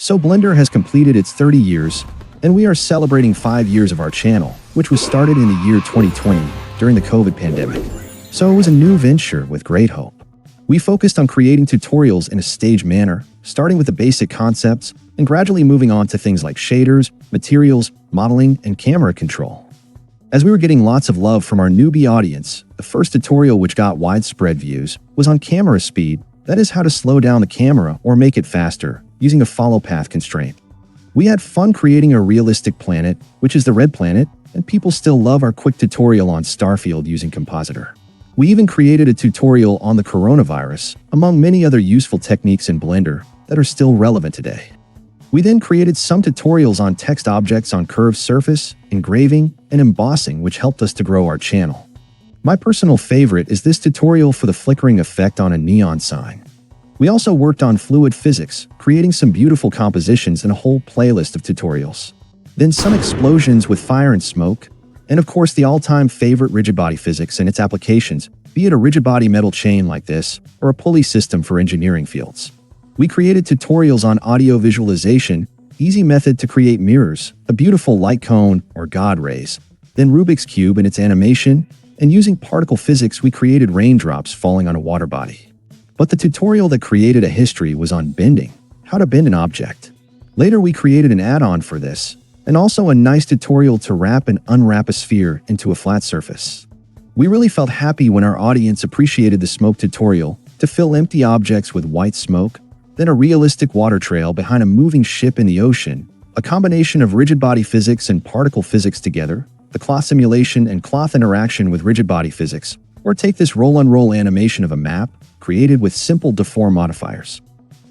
So Blender has completed its 30 years, and we are celebrating 5 years of our channel, which was started in the year 2020 during the COVID pandemic. So it was a new venture with great hope. We focused on creating tutorials in a staged manner, starting with the basic concepts and gradually moving on to things like shaders, materials, modeling, and camera control. As we were getting lots of love from our newbie audience, the first tutorial which got widespread views was on camera speed, that is how to slow down the camera or make it faster, using a follow path constraint. We had fun creating a realistic planet, which is the red planet, and people still love our quick tutorial on Starfield using Compositor. We even created a tutorial on the coronavirus, among many other useful techniques in Blender that are still relevant today. We then created some tutorials on text objects on curved surface, engraving, and embossing, which helped us to grow our channel. My personal favorite is this tutorial for the flickering effect on a neon sign. We also worked on fluid physics, creating some beautiful compositions and a whole playlist of tutorials. Then some explosions with fire and smoke, and of course the all-time favorite rigid body physics and its applications, be it a rigid body metal chain like this, or a pulley system for engineering fields. We created tutorials on audio visualization, easy method to create mirrors, a beautiful light cone or God rays, then Rubik's Cube and its animation, and using particle physics we created raindrops falling on a water body. But the tutorial that created a history was on bending, how to bend an object. Later we created an add-on for this, and also a nice tutorial to wrap and unwrap a sphere into a flat surface. We really felt happy when our audience appreciated the smoke tutorial to fill empty objects with white smoke, then a realistic water trail behind a moving ship in the ocean, a combination of rigid body physics and particle physics together, the cloth simulation and cloth interaction with rigid body physics, or take this roll-on-roll animation of a map, created with simple deform modifiers.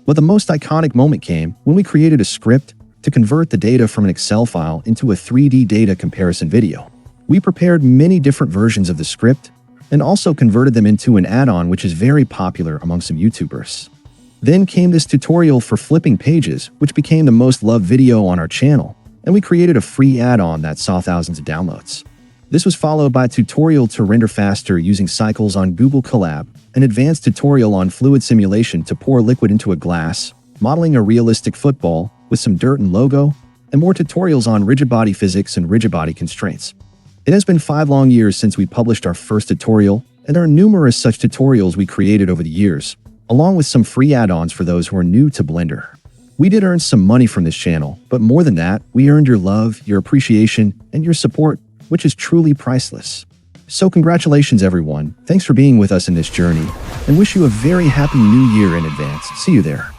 But the most iconic moment came when we created a script to convert the data from an Excel file into a 3D data comparison video. We prepared many different versions of the script and also converted them into an add-on which is very popular among some YouTubers. Then came this tutorial for flipping pages, which became the most loved video on our channel, and we created a free add-on that saw thousands of downloads. This was followed by a tutorial to render faster using cycles on Google Colab, an advanced tutorial on fluid simulation to pour liquid into a glass, modeling a realistic football with some dirt and logo, and more tutorials on rigid body physics and rigid body constraints. It has been 5 long years since we published our first tutorial, and there are numerous such tutorials we created over the years, along with some free add-ons for those who are new to Blender. We did earn some money from this channel, but more than that, we earned your love, your appreciation, and your support, which is truly priceless. So congratulations everyone, thanks for being with us in this journey, and wish you a very happy new year in advance. See you there.